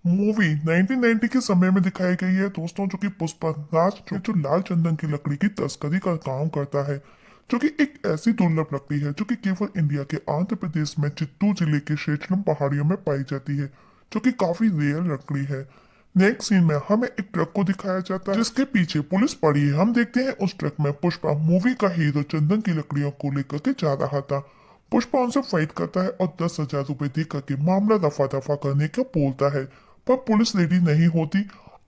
Movie 1990 के समय में दिखाई गई है दोस्तों, जो कि पुष्पा राज जो लाल चंदन की लकड़ी की तस्करी का काम करता है, जो कि एक ऐसी दुर्लभ लकड़ी है जो कि केवल इंडिया के आंध्र प्रदेश में चित्तूर जिले के शेषनम पहाड़ियों में पाई जाती है, जो कि काफी रेयर लकड़ी है। नेक्स्ट सीन में हमें एक ट्रक को दिखाया जाता है जिसके पीछे पुलिस पड़ी है। हम देखते हैं उस ट्रक में पुष्पा मूवी का हीरो चंदन की लकड़ियों को लेकर के जा रहा था। पुष्पा उनसे फाइट करता है और 10,000 रुपए देकर के मामला दफा दफा करने का बोलता है, पर पुलिस रेडी नहीं होती।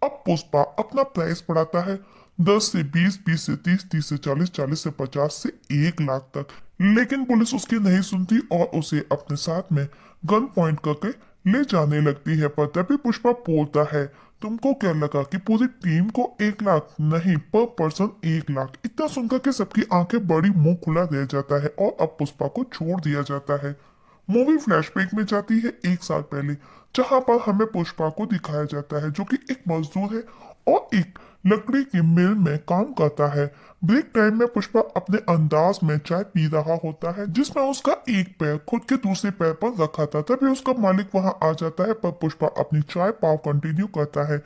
अब पुष्पा अपना प्राइस बढ़ाता है 10 से 20, 20 से 30, 30 से 40, 40 से 50 से 1 लाख तक। लेकिन पुलिस उसकी नहीं सुनती और उसे अपने साथ में गन पॉइंट करके ले जाने लगती है। पर तभी पुष्पा बोलता है, तुमको क्या लगा कि पूरी टीम को 1 लाख? नहीं, पर पर्सन 1 लाख। इतना सुनकर के सबकी आंखें बड़ी मुंह खुला रह जाता है और अब पुष्पा को छोड़ दिया जाता है। मूवी फ्लैशबैक में जाती है 1 साल पहले, जहां पर हमें पुष्पा को दिखाया जाता है जो कि एक मजदूर है और एक लकड़ी की मिल में काम करता है। ब्रेक टाइम में पुष्पा अपने अंदाज में चाय पी रहा होता है, जिसमें उसका एक पैर खुद के दूसरे पैर पर रखा था। तभी उसका मालिक वहां आ जाता है, पर पुष्पा अपनी चाय पाव कंटिन्यू करता है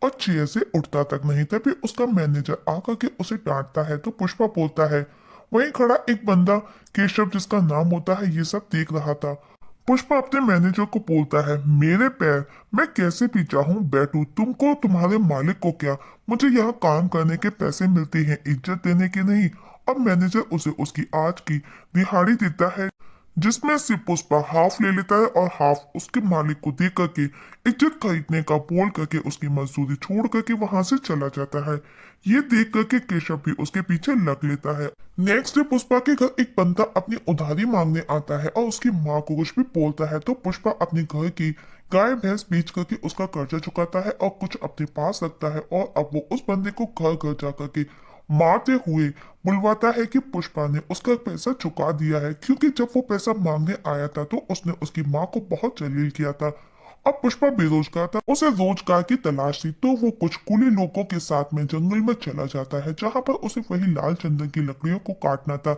और चेयर से उठता तक नहीं। तभी उसका मैनेजर आकर के उसे डांटता है, तो पुष्पा बोलता है, वहीं खड़ा एक बंदा केशव जिसका नाम होता है ये सब देख रहा था। पुष्पा अपने मैनेजर को बोलता है, मेरे पैर, मैं कैसे भी चाहूं बैठूं, तुमको तुम्हारे मालिक को क्या, मुझे यहाँ काम करने के पैसे मिलते हैं, इज्जत देने के नहीं। अब मैनेजर उसे उसकी आज की दिहाड़ी देता है, जिसमें से पुष्पा हाफ ले लेता है और हाफ उसके मालिक को दे करके इज्जत खरीदने का बोल करके उसकी मजदूरी छोड़ करके वहां से चला जाता है। ये देख करके केशव भी उसके पीछे लग लेता है। नेक्स्ट डे पुष्पा के घर एक बंदा अपनी उधारी मांगने आता है और उसकी माँ को कुछ भी बोलता है, तो पुष्पा अपने घर की गाय भैंस बेच करके उसका कर्जा चुकाता है और कुछ अपने पास रखता है। और अब वो उस बंदे को घर घर जा करके मारते हुए बुलवाता है कि पुष्पा ने उसका पैसा चुका दिया है, क्योंकि जब वो पैसा मांगने आया था तो उसने उसकी माँ को बहुत जलील किया था। अब पुष्पा बेरोजगार था, उसे रोजगार की तलाश थी, तो वो कुछ कुली लोगों के साथ में जंगल में चला जाता है, जहां पर उसे वही लाल चंदन की लकड़ियों को काटना था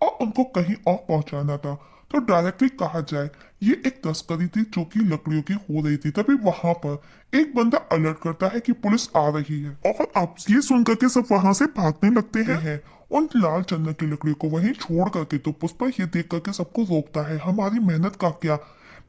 और उनको कहीं और पहुंचाना था। तो डायरेक्टली कहा जाए ये एक तस्करी थी जो कि लकड़ियों की हो रही थी। तभी वहां पर एक बंदा अलर्ट करता है कि पुलिस आ रही है और अब ये सुन करके सब वहां से भागने लगते हैं उन लाल चंदन की लकड़ियों को वहीं छोड़ करके। तो पुष्पा ये देख करके सबको रोकता है, हमारी मेहनत का क्या,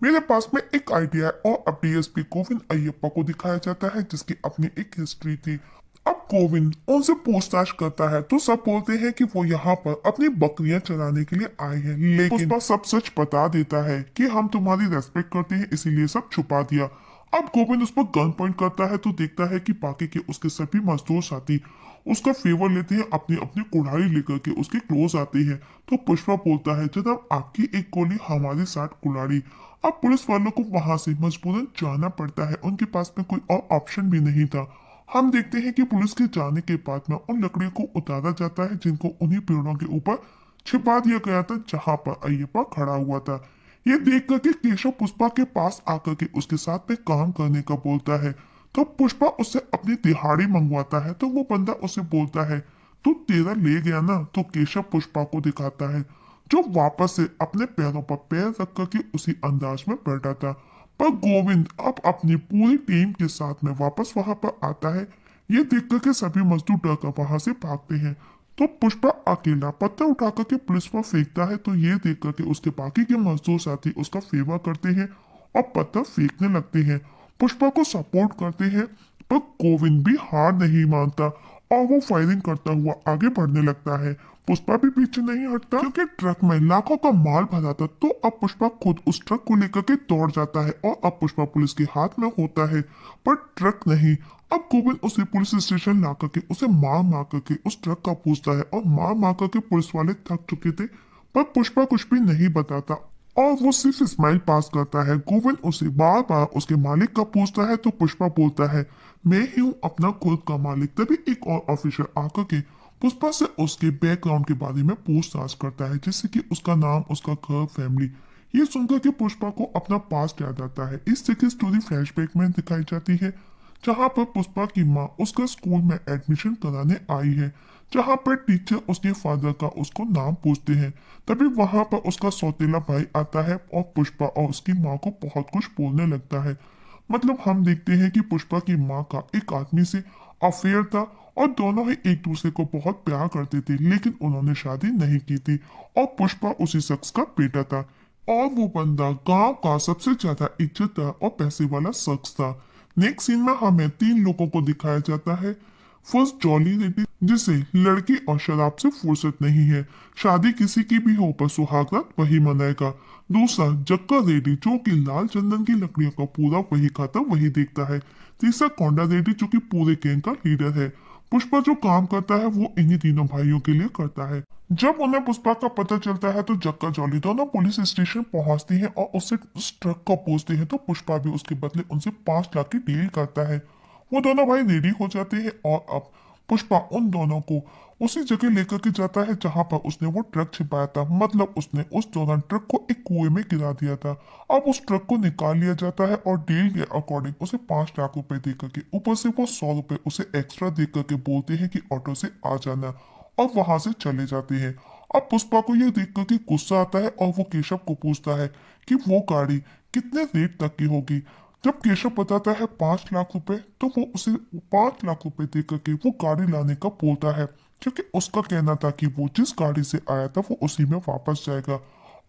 मेरे पास में एक आइडिया है। और अब डीएसपी गोविंद अय्यप्पा को दिखाया जाता है जिसकी अपनी एक हिस्ट्री थी। अब गोविंद उनसे पूछताछ करता है तो सब बोलते हैं कि वो यहाँ पर अपनी बकरियां चराने के लिए आए हैं, लेकिन पुष्पा सब सच बता देता है कि हम तुम्हारी रेस्पेक्ट करते हैं इसीलिए सब छुपा दिया। अब गोविंद उस पर गन पॉइंट करता है तो देखता है कि बाकी के उसके सभी मजदूर साथी उसका फेवर लेते हैं, अपनी अपनी कुल्हाड़ी लेकर के उसके क्लोज आते हैं। तो पुष्पा बोलता है, जनाब आपकी एक गोली हमारे साथ कुल्हाड़ी। अब पुलिस वालों को वहां से मजबूरन जाना पड़ता है, उनके पास में कोई और ऑप्शन भी नहीं था। हम देखते हैं कि पुलिस के जाने के बाद में उन लकड़ियों को उतारा जाता है जिनको उन्हीं पेड़ों के ऊपर छिपा दिया गया था जहां पर अय्यप्पा खड़ा हुआ था। ये देख करके केशव पुष्पा के पास आकर के उसके साथ में काम करने का बोलता है, तो पुष्पा उससे अपनी दिहाड़ी मंगवाता है। तो वो बंदा उसे बोलता है, तू तेरा ले गया ना? तो केशव पुष्पा को दिखाता है जो वापस से अपने पैरों पर पैर रख करके उसी अंदाज में बैठा था। पर गोविंद अब अपनी पूरी टीम के साथ में वापस वहां पर आता है। ये देख करके सभी मजदूर डर कर वहां से भागते हैं। तो पुष्पा अकेला पत्थर उठा करके पुलिस पर फेंकता है, तो ये देख करके उसके बाकी के मजदूर साथी उसका फेवर करते हैं और पत्थर फेंकने लगते हैं, पुष्पा को सपोर्ट करते हैं। पर गोविंद भी हार नहीं मानता और वो फायरिंग करता हुआ आगे बढ़ने लगता है। पुष्पा भी पीछे नहीं हटता, क्योंकि ट्रक में लाखों का माल भरा था। तो अब पुष्पा खुद उस ट्रक को लेकर के दौड़ जाता है और अब पुष्पा पुलिस के हाथ में होता है, पर ट्रक नहीं। अब गोविंद उसे पुलिस स्टेशन ला करके उसे मार मार करके उस ट्रक का पूछता है और मार मार करके पुलिस वाले थक चुके थे। पर पुष्पा कुछ भी नहीं बताता और वो सिर्फ स्माइल पास करता है। गोविंद उसे बार बार उसके मालिक का पूछता है, तो पुष्पा बोलता है, मैं ही हूँ अपना खुद का मालिक। तभी एक और ऑफिसर आकर के पुष्पा से उसके बैकग्राउंड के बारे में पूछताछ करता है, जैसे कि उसका नाम, उसका घर, फैमिली। ये सुनकर के पुष्पा को अपना पास्ट याद आता है। इस तरह की स्टोरी फ्लैशबैक में दिखाई जाती है, जहाँ पर पुष्पा की माँ उसका स्कूल में एडमिशन कराने आई है, जहाँ पर टीचर उसके फादर का उसको नाम पूछते हैं। तभी वहां पर उसका सौतेला भाई आता है और पुष्पा और उसकी माँ को बहुत कुछ बोलने लगता है। मतलब हम देखते हैं कि पुष्पा की माँ का एक आदमी से अफेयर था और दोनों ही एक दूसरे को बहुत प्यार करते थे, लेकिन उन्होंने शादी नहीं की थी और पुष्पा उसी शख्स का बेटा था। और वो बंदा गांव का सबसे ज्यादा इज्जतदार और पैसे वाला शख्स था। नेक्स्ट सीन में हमें तीन लोगों को दिखाया जाता है। फर्स्ट जॉली रेड्डी, जिसे लड़की और शराब से फुर्सत नहीं है, शादी किसी की भी हो पर सुहागरात वही मनाएगा। दूसरा जक्का रेड्डी, जो कि लाल चंदन की लकड़ियों का पूरा वही खाता वही देखता है। तीसरा कोंडा रेड्डी, जो कि पूरे गैंग का लीडर है। पुष्पा जो काम करता है वो इन्हीं तीनों भाइयों के लिए करता है। जब उन्हें पुष्पा का पता चलता है तो जक्का जॉली दोनों पुलिस स्टेशन पहुंचती हैं और उससे उस ट्रक को पूछती है, तो पुष्पा भी उसके बदले उनसे 5 लाख की डील करता है। वो दोनों भाई रेडी हो जाते हैं और अब पुष्पा उन दोनों को उसी जगह लेकर के जाता है जहां पर उसने वो ट्रक छिपाया था। मतलब उसने उस दौरान ट्रक को एक कुएं में गिरा दिया था। अब उस ट्रक को निकाल लिया जाता है और डील के अकॉर्डिंग उसे 5 लाख रुपए दे करके ऊपर से वो 100 रुपए उसे एक्स्ट्रा दे करके बोलते हैं कि ऑटो से आ जाना, और वहां से चले जाते हैं। अब पुष्पा को यह देख करके गुस्सा आता है और वो केशव को पूछता है कि वो गाड़ी कितने रेट तक की होगी। जब केशव बताता है 5 लाख रुपए, तो वो उसे 5 लाख रुपए दे करके वो गाड़ी लाने का बोलता है, क्योंकि उसका कहना था कि वो जिस गाड़ी से आया था वो उसी में वापस जाएगा।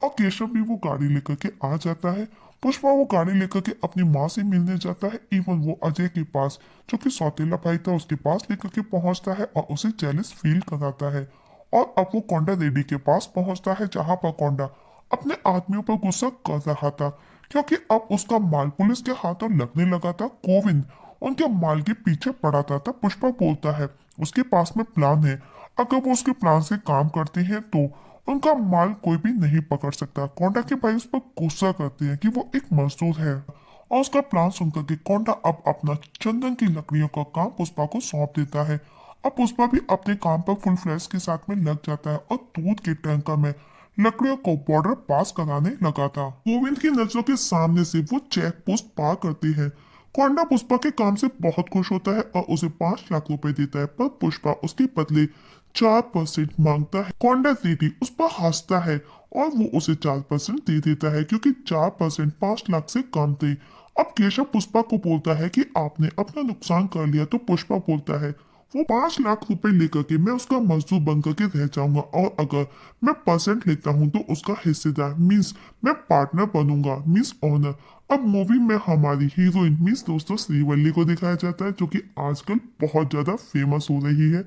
और केशव भी वो गाड़ी लेकर के आ जाता है। पुष्पा वो गाड़ी लेकर के अपनी माँ से मिलने जाता है। इवन वो अजय के पास, जो कि सौतेला भाई था, उसके पास लेकर के पहुंचता है और उसे जेलस फील कराता है। और अब वो कोंडा रेड्डी के पास पहुंचता है जहां पर कोंडा अपने आदमियों पर गुस्सा कर रहा था, क्योंकि अब उसका माल पुलिस के हाथों लगने लगा था। गोविंद उनके माल के पीछे पड़ा था। तब पुष्पा बोलता है उसके पास में प्लान है, अगर वो उसके प्लान से काम करते हैं तो उनका माल कोई भी नहीं पकड़ सकता। कोंडा के भाई उस पर गुस्सा करते हैं कि वो एक मजदूर है, और उसका प्लान सुनकर के कोंडा अब अपना चंदन की लकड़ियों का काम पुष्पा को सौंप देता है। अब पुष्पा भी अपने काम पर फुल फ्लैश के साथ में लग जाता है और दूध के टैंकर में लकड़ियों को बॉर्डर पास कराने लगा था। गोविंद की नजरों के सामने से वो चेक पोस्ट पार करती है। कोंडा पुष्पा के काम से बहुत खुश होता है और उसे 5 लाख रुपए देता है, पर पुष्पा उसके बदले 4% मांगता है। कोंडा दीदी उस पर हंसता है और वो उसे 4% दे देता है, क्योंकि 4% 5 लाख से कम थे। अब केशव पुष्पा को बोलता है कि आपने अपना नुकसान कर लिया, तो पुष्पा बोलता है वो 5 लाख रुपए लेकर के मैं उसका मजदूर बन करके रह जाऊंगा, और अगर मैं परसेंट लेता हूँ तो उसका हिस्सेदार मीन्स मैं पार्टनर बनूंगा, मीन्स ऑनर। अब मूवी में हमारी हीरोइन मीन्स दोस्तों श्रीवल्ली को दिखाया जाता है, जो कि आजकल बहुत ज्यादा फेमस हो रही है,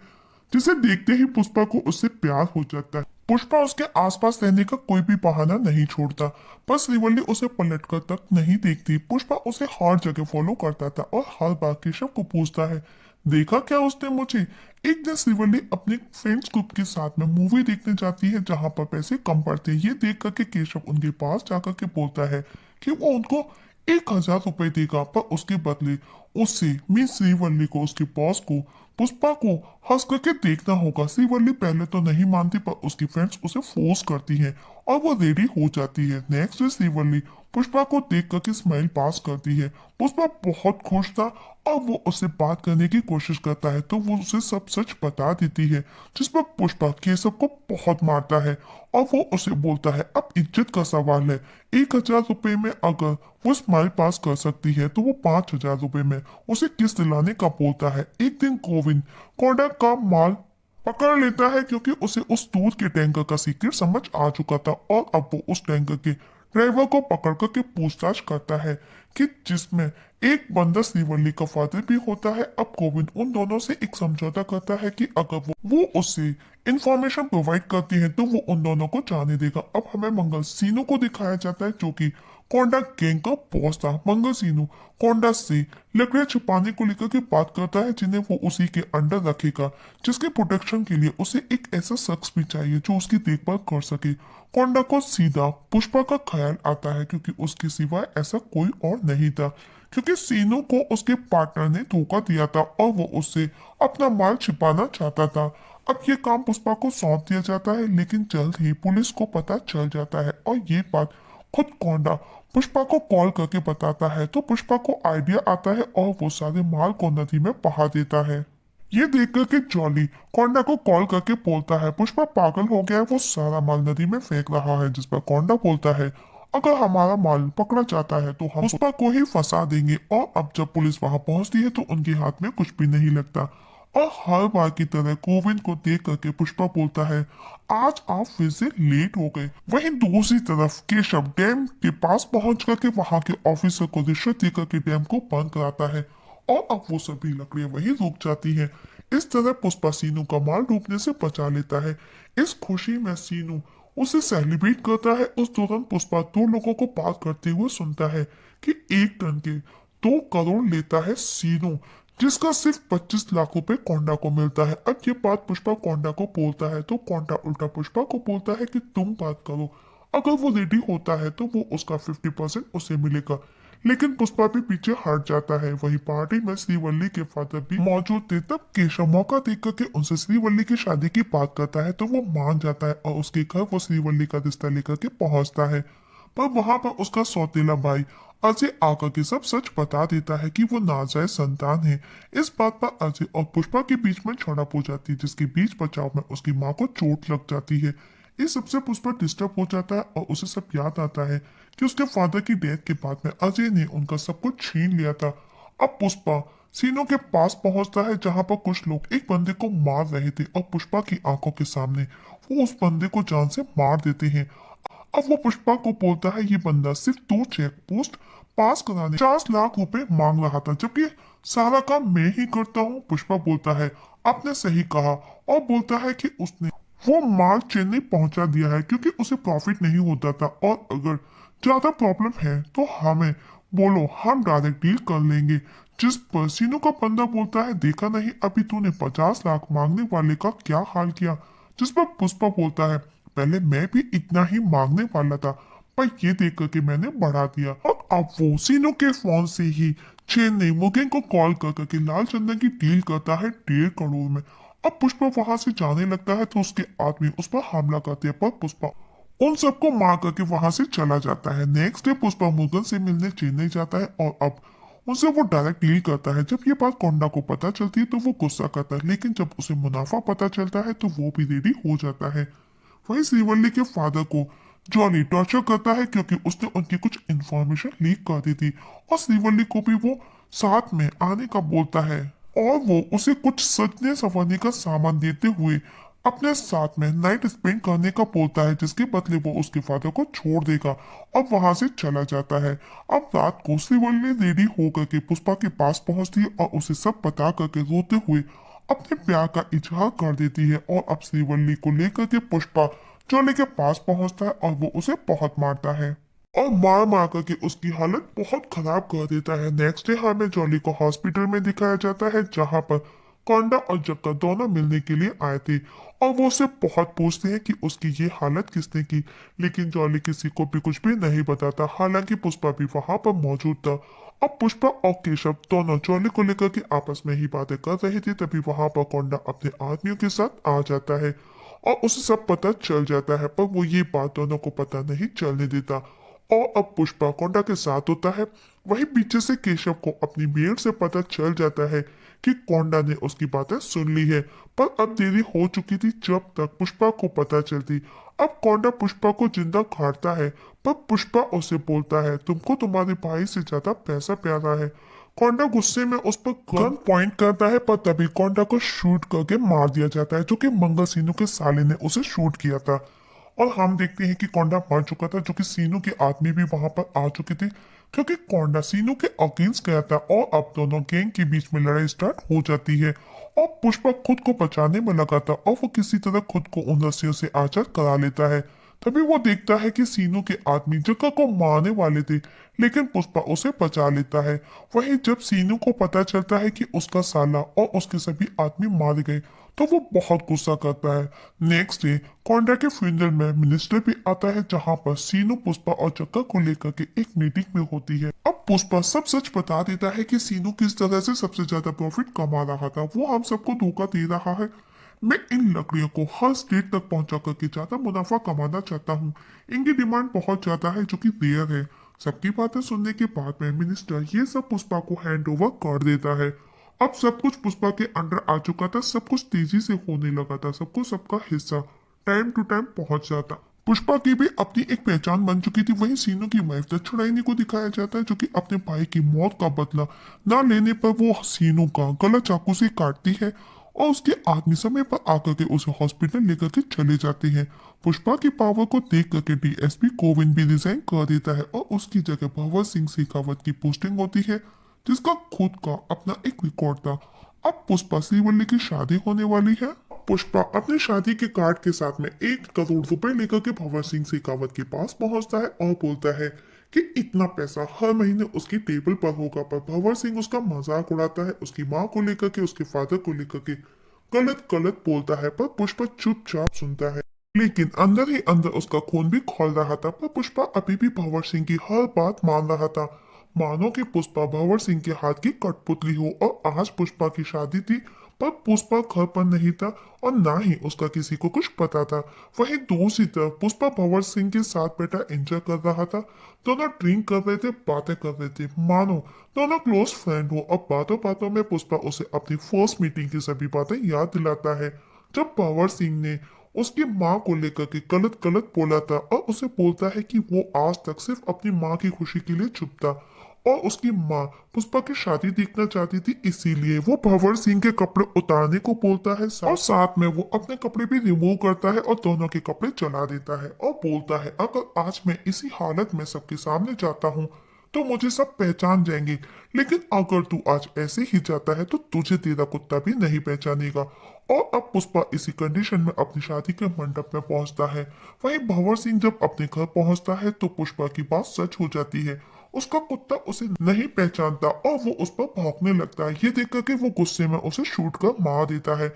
जिसे देखते ही पुष्पा को उससे प्यार हो जाता है। पुष्पा उसके आसपास रहने का कोई भी बहाना नहीं छोड़ता, पर श्रीवल्ली उसे पलटकर तक नहीं देखती। पुष्पा उसे हर जगह फॉलो करता था और हर बार केशव को पूछता है, देखा क्या उसने मुझे। एक दिन श्रीवल्ली अपने फ्रेंड्स ग्रुप के साथ में मूवी देखने जाती है जहां पर पैसे कम पड़ते हैं। ये देख करके केशव उनके पास जाकर के बोलता है कि वो उनको 1,000 रुपए देगा, पर उसके बदले उससे मीन श्रीवल्ली को, उसके बॉस को, पुष्पा को हंस करके देखना होगा। श्रीवल्ली पहले तो नहीं मानती, पर उसकी फ्रेंड्स उसे फोर्स करती हैं और वो रेडी हो जाती है। नेक्स्ट डे श्रीवल्ली पुष्पा को देख करके स्माइल पास करती है। पुष्पा बहुत खुश था और वो उससे बात करने की कोशिश करता है, तो वो उसे सब सच बता देती है, जिस पर पुष्पा केशव को बहुत मारता है और वो उसे बोलता है अब इज्जत का सवाल है। 1,000 रुपए में अगर वो स्माइल पास कर सकती है तो वो 5,000 रुपए में उसे किस्त दिलाने का बोलता है। एक दिन गोविंद कोडा का माल पकड़ लेता है, क्योंकि उसे उस दूध के टैंकर का सीक्रेट समझ आ चुका था, और अब वो उस टैंकर के ड्राइवर को पकड़ करके पूछताछ करता है, कि जिसमें एक बंदा श्रीवल्ली का फादर भी होता है। अब गोविंद उन दोनों से एक समझौता करता है कि अगर वो उससे इंफॉर्मेशन प्रोवाइड करती है तो वो उन दोनों को जाने देगा। अब हमें मंगल सीनू को दिखाया जाता है, जो कि कोंडा गैंग का बॉस था। मंगल सीनू कोंडा से लकड़ियां छुपाने को लेकर के बात करता है, जिन्हें वो उसी के अंडर रखेगा, जिसके प्रोटेक्शन के लिए उसे एक ऐसा शख्स भी चाहिए जो उसकी देखभाल कर सके। कोंडा को सीधा पुष्पा का ख्याल आता है, क्योंकि उसके सिवाय ऐसा कोई और नहीं था, क्योंकि सीनू को उसके पार्टनर ने धोखा दिया था और वो उससे अपना माल छिपाना चाहता था। अब ये काम पुष्पा को सौंप दिया जाता है, लेकिन जल्द ही पुलिस को पता चल जाता है, और ये बात खुद कोंडा पुष्पा को कॉल करके बताता है। तो पुष्पा को आइडिया आता है और वो सारे माल को नदी में बहा देता है। ये देख करके जॉली कोंडा को कॉल करके बोलता है पुष्पा पागल हो गया है, वो सारा माल नदी में फेंक रहा है, जिस पर कोंडा बोलता है अगर हमारा माल पकड़ा जाता है तो हम पुष्पा को ही फंसा देंगे। और अब जब पुलिस वहां पहुंचती है तो उनके हाथ में कुछ भी नहीं लगता। और हर बार की तरह गोविंद को देख करके पुष्पा बोलता है, आज आप फिर से लेट हो गए। वहीं दूसरी तरफ केशव डैम के पास पहुंच करके वहां के ऑफिसर को रिश्वत देकर के डैम को बंद कराता है और अब वो सभी लकड़ियां वहीं रुक जाती हैं। इस तरह पुष्पा सीनू का माल डूबने से बचा लेता है। इस खुशी में सीनू उसे सेलिब्रेट करता है। उस दौरान पुष्पा दो लोगों को बात करते हुए सुनता है कि 1 टन के 2 करोड़ लेता है सीनू, जिसका सिर्फ 25 लाख रुपए कोंडा को मिलता है। अब ये बात पुष्पा कोंडा को बोलता है तो कोंडा उल्टा पुष्पा को बोलता है कि तुम बात करो। अगर वो रेडी होता है तो वो उसका 50% उसे मिलेगा। लेकिन पुष्पा भी पीछे हट जाता है। वही पार्टी में श्रीवल्ली के फादर भी मौजूद थे। तब केशव मौका देख करके उनसे श्रीवल्ली की शादी की बात करता है तो वो मान जाता है और उसके घर वो श्रीवल्ली का रिश्ता लेकर के पहुंचता है। पर वहां पर उसका सौतेला भाई अजय आकर के सब सच बता देता है कि वो नाजायज संतान है। इस बात पर अजय और पुष्पा के बीच में झड़प हो जाती है, जिसके बीच बचाव में उसकी माँ को चोट लग जाती है। इस सबसे पुष्पा डिस्टर्ब हो जाता है और उसे सब याद आता है कि उसके फादर की डेथ के बाद में अजय ने उनका सब कुछ छीन लिया था। अब पुष्पा सीनों के पास पहुंचता है जहां पर कुछ लोग एक बंदे को मार रहे थे और पुष्पा की आंखों के सामने वो उस बंदे को जान से मार देते हैं। अब वो पुष्पा को बोलता है ये बंदा सिर्फ 2 चेक पोस्ट पास कराने 50 लाख रुपए मांग रहा था, जबकि सारा काम मैं ही करता हूँ। पुष्पा बोलता है आपने सही कहा और बोलता है कि उसने वो माल चेन्नई पहुंचा दिया है क्योंकि उसे प्रॉफिट नहीं होता था और अगर ज्यादा प्रॉब्लम है तो हमें बोलो, हम डायरेक्ट डील कर लेंगे। जिस पर सीनू का बंदा बोलता है देखा नहीं अभी तूने 50 लाख मांगने वाले का क्या हाल किया। जिस पर पुष्पा बोलता है पहले मैं भी इतना ही मांगने वाला था पर ये देख करके मैंने बढ़ा दिया। और अब वो सीनू के फोन से ही चेन्नई मुकेन को कॉल कर करके लाल चंदन की डील करता है 1.5 करोड़ में। अब पुष्पा वहां से जाने लगता है तो उसके आदमी उस पर हमला करते हैं पर पुष्पा उन सबको मार करके वहां से चला जाता है। नेक्स्ट डे पुष्पा मुगल से मिलने चेन्नई जाता है और अब उनसे वो डायरेक्ट डील करता है। जब ये बात कोंडा को पता चलती है तो वो गुस्सा करता है, लेकिन जब उसे मुनाफा पता चलता है तो वो भी रेडी हो जाता है। वहीं श्रीवल्ली के फादर को जॉनी टॉर्चर करता है क्योंकि उसने उनकी कुछ इंफॉर्मेशन लीक कर दी थी और श्रीवल्ली को भी वो साथ में आने का बोलता है और वो उसे कुछ सजने संवरने का सामान देते हुए अपने साथ में नाइट स्पेंड करने का बोलता है, जिसके बदले वो उसके फादर को छोड़ देगा और वहां से चला जाता है। अब रात को श्रीवल्ली रेडी होकर के पुष्पा के पास पहुंचती है और उसे सब बता करके रोते हुए अपने प्यार का इजहार कर देती है। और अब श्रीवल्ली को लेकर के पुष्पा जॉली के पास पहुंचता है और वो उसे बहुत मारता है और मार मार करके उसकी हालत बहुत खराब कर देता है। नेक्स्ट डे हमें जॉली को हॉस्पिटल में दिखाया जाता है जहां पर कोंडा और जक्का दोनों मिलने के लिए आए थे और वो उससे बहुत पूछते हैं कि उसकी ये हालत किसने की, लेकिन जॉली किसी को भी कुछ भी नहीं बताता। हालांकि पुष्पा भी वहां पर मौजूद था। अब पुष्पा और केशव दोनों जॉली को लेकर के आपस में ही बातें कर रहे थे, तभी वहां पर कोंडा अपने आदमियों के साथ आ जाता है और उसे सब पता चल जाता है, पर वो ये बात दोनों को पता नहीं चलने देता। और अब पुष्पा कोंडा के साथ होता है। वही पीछे से केशव को अपनी मेड से पता चल जाता है कि कोंडा ने उसकी बातें सुन ली है, पर अब देरी हो चुकी थी जब तक पुष्पा को पता चलती। अब कोंडा पुष्पा को जिंदा काटता है पर पुष्पा उसे बोलता है तुमको तुम्हारे भाई से ज्यादा पैसा प्यारा है। कोंडा गुस्से में उस पर गन पॉइंट करता है पर तभी कोंडा को शूट करके मार दिया जाता है, जो कि मंगल सीनू के साले ने उसे शूट किया था। और हम देखते हैं कि कोंडा मर चुका था, जो कि सीनू के आदमी भी वहां पर आ चुके थे क्योंकि कोंडा सीनू के अगेंस्ट गया था। और अब दोनों गैंग के बीच में लड़ाई स्टार्ट हो जाती है और पुष्पा खुद को बचाने में लगा था और वो किसी तरह खुद को उन रस्सियों से आजाद करा लेता है। तभी वो देखता है कि सीनू के आदमी जक्का को मारने वाले थे, लेकिन पुष्पा उसे बचा लेता है। वहीं जब सीनू को पता चलता है कि उसका साला और उसके सभी आदमी मारे गए तो वो बहुत गुस्सा करता है। नेक्स्ट डे कोंडा के फ्यूनरल में मिनिस्टर भी आता है जहां पर सीनू पुष्पा और जक्का को लेकर के एक मीटिंग में होती है। अब पुष्पा सब सच बता देता है कि सीनू किस तरह से सबसे ज्यादा प्रॉफिट कमा रहा था, वो हम सबको धोखा दे रहा है। मैं इन लकड़ियों को हर स्टेट तक पहुंचा करके ज्यादा मुनाफा कमाना चाहता हूँ। इनकी डिमांड बहुत ज्यादा है जो कि रेयर है। सबकी बातें सुनने के बाद में मिनिस्टर ये सब पुष्पा को हैंड ओवर कर देता है। अब सब कुछ पुष्पा के अंडर आ चुका था, सब कुछ तेजी से होने लगा था, सबको सबका हिस्सा टाइम टू टाइम पहुंच जाता। पुष्पा की भी अपनी एक पहचान बन चुकी थी। वहीं सीनू की वाइफ दक्षिणायनी को दिखाया जाता है जो कि अपने भाई की मौत का बदला ना लेने पर वो सीनू का गला चाकू से काटती है और उसके आदमी समय पर आकर के उसे हॉस्पिटल लेकर के चले जाते हैं। पुष्पा की पावर को देख करके डीएसपी कोविंद भी रिजाइन कर देता है और उसकी जगह भंवर सिंह शेखावत की पोस्टिंग होती है, जिसका खुद का अपना एक रिकॉर्ड था। अब पुष्पा श्रीवल्ली की शादी होने वाली है। पुष्पा अपनी शादी के कार्ड के साथ में 1 करोड़ रुपए लेकर के भंवर सिंह शेखावत के पास पहुंचता है और बोलता है कि इतना पैसा हर महीने उसकी टेबल पर होगा। पर भंवर सिंह उसका मजाक उड़ाता है, उसकी माँ को लेकर के, उसके फादर को लेकर के गलत गलत बोलता है, पर पुष्पा चुपचाप सुनता है। लेकिन अंदर ही अंदर उसका खून भी खौल रहा था, पर पुष्पा अभी भी भंवर सिंह की हर बात मान रहा था। मानो कि पुष्पा भंवर सिंह के हाथ की कठपुतली हो। और आज पुष्पा की शादी थी, पर पुष्पा घर पर नहीं था और ना ही उसका किसी को कुछ पता था। वहीं दूसरी तरफ पुष्पा भंवर सिंह के साथ बैठा एंजॉय कर रहा था। दोनों ड्रिंक कर रहे थे, बातें कर रहे थे, मानो दोनों क्लोज फ्रेंड हो। अब बातों बातों में पुष्पा उसे अपनी फर्स्ट मीटिंग की सभी बातें याद दिलाता है, जब भंवर सिंह ने उसकी माँ को लेकर के गलत गलत बोला था और उसे बोलता है कि वो आज तक सिर्फ अपनी माँ की खुशी के लिए चुप था और उसकी माँ पुष्पा की शादी देखना चाहती थी, इसीलिए वो भंवर सिंह के कपड़े उतारने को बोलता है और साथ में वो अपने कपड़े भी रिमूव करता है और दोनों के कपड़े जला देता है और बोलता है अगर आज मैं इसी हालत में सबके सामने जाता हूँ तो मुझे सब पहचान जाएंगे, लेकिन अगर तू आज ऐसे ही जाता है तो तुझे तेरा कुत्ता भी नहीं पहचानेगा। और अब पुष्पा इसी कंडीशन में अपनी शादी के मंडप में पहुंचता है। वहीं भंवर सिंह जब अपने घर पहुंचता है तो पुष्पा की बात सच हो जाती है। उसका कुत्ता उसे नहीं पहचानता और वो उस पर भौंकने लगता है। ये देख करके वो गुस्से में उसे शूट कर मार देता है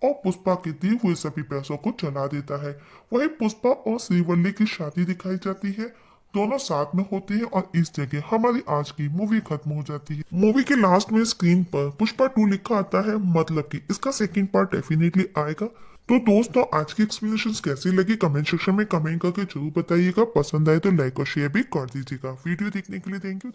और पुष्पा के दिए हुए सभी पैसों को जला देता है। वहीं पुष्पा और श्रीवल्ली की शादी दिखाई जाती है। दोनों साथ में होते हैं और इस जगह हमारी आज की मूवी खत्म हो जाती है। मूवी के लास्ट में स्क्रीन पर पुष्पा 2 लिखा आता है, मतलब कि इसका सेकंड पार्ट डेफिनेटली आएगा। तो दोस्तों, आज की एक्सप्लेनेशन कैसी लगी कमेंट सेक्शन में कमेंट करके जरूर बताइएगा। पसंद आए तो लाइक और शेयर भी कर दीजिएगा। वीडियो देखने के लिए थैंक यू।